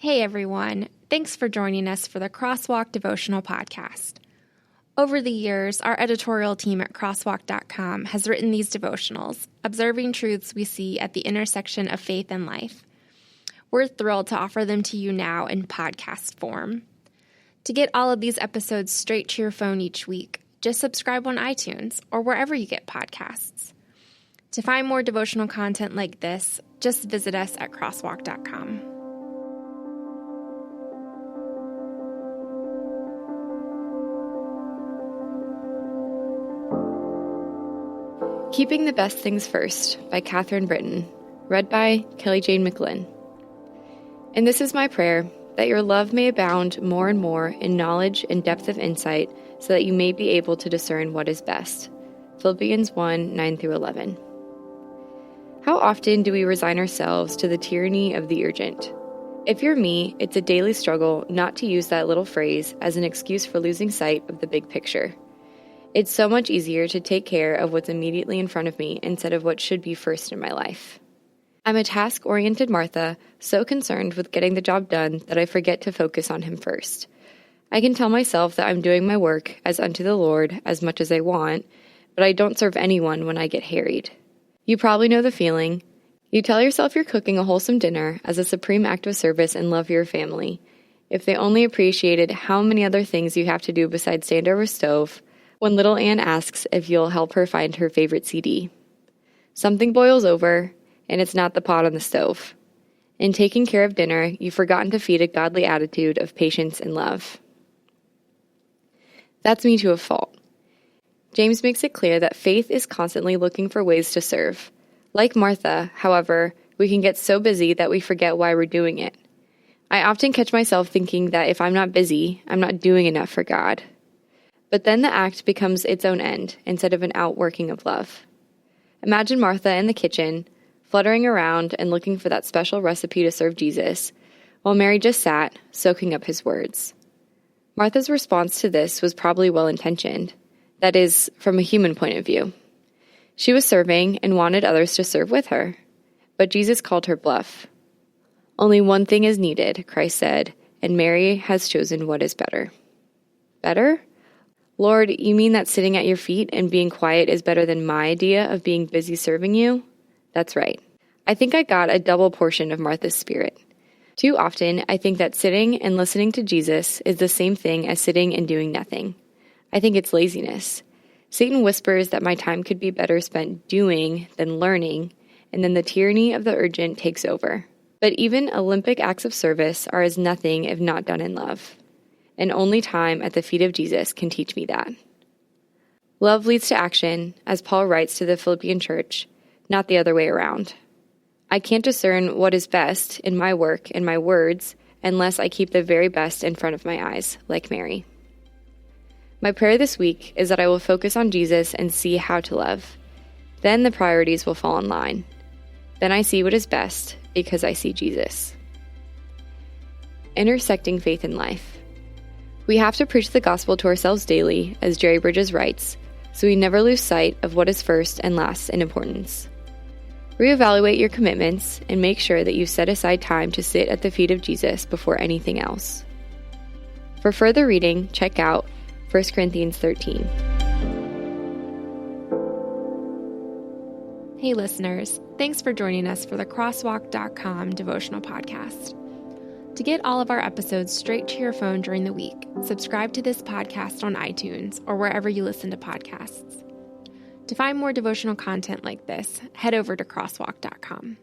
Hey everyone, thanks for joining us for the Crosswalk Devotional Podcast. Over the years, our editorial team at crosswalk.com has written these devotionals, observing truths we see at the intersection of faith and life. We're thrilled to offer them to you now in podcast form. To get all of these episodes straight to your phone each week, just subscribe on iTunes or wherever you get podcasts. To find more devotional content like this, just visit us at crosswalk.com. Keeping the Best Things First by Catherine Britton, read by Kelly Jane McGlynn. And this is my prayer, that your love may abound more and more in knowledge and depth of insight, so that you may be able to discern what is best. Philippians 1, 9-11. How often do we resign ourselves to the tyranny of the urgent? If you're me, it's a daily struggle not to use that little phrase as an excuse for losing sight of the big picture. It's so much easier to take care of what's immediately in front of me instead of what should be first in my life. I'm a task-oriented Martha, so concerned with getting the job done that I forget to focus on Him first. I can tell myself that I'm doing my work as unto the Lord as much as I want, but I don't serve anyone when I get harried. You probably know the feeling. You tell yourself you're cooking a wholesome dinner as a supreme act of service and love for your family. If they only appreciated how many other things you have to do besides stand over a stove, when little Anne asks if you'll help her find her favorite CD. Something boils over, and it's not the pot on the stove. In taking care of dinner, you've forgotten to feed a godly attitude of patience and love. That's me to a fault. James makes it clear that faith is constantly looking for ways to serve. Like Martha, however, we can get so busy that we forget why we're doing it. I often catch myself thinking that if I'm not busy, I'm not doing enough for God. But then the act becomes its own end instead of an outworking of love. Imagine Martha in the kitchen, fluttering around and looking for that special recipe to serve Jesus, while Mary just sat, soaking up His words. Martha's response to this was probably well-intentioned, that is, from a human point of view. She was serving and wanted others to serve with her, but Jesus called her bluff. Only one thing is needed, Christ said, and Mary has chosen what is better. Better? Lord, you mean that sitting at your feet and being quiet is better than my idea of being busy serving you? That's right. I think I got a double portion of Martha's spirit. Too often, I think that sitting and listening to Jesus is the same thing as sitting and doing nothing. I think it's laziness. Satan whispers that my time could be better spent doing than learning, and then the tyranny of the urgent takes over. But even Olympic acts of service are as nothing if not done in love. And only time at the feet of Jesus can teach me that. Love leads to action, as Paul writes to the Philippian church, not the other way around. I can't discern what is best in my work and my words unless I keep the very best in front of my eyes, like Mary. My prayer this week is that I will focus on Jesus and see how to love. Then the priorities will fall in line. Then I see what is best because I see Jesus. Intersecting faith and life. We have to preach the gospel to ourselves daily, as Jerry Bridges writes, so we never lose sight of what is first and last in importance. Reevaluate your commitments and make sure that you set aside time to sit at the feet of Jesus before anything else. For further reading, check out 1 Corinthians 13. Hey listeners, thanks for joining us for the Crosswalk.com devotional podcast. To get all of our episodes straight to your phone during the week, subscribe to this podcast on iTunes or wherever you listen to podcasts. To find more devotional content like this, head over to crosswalk.com.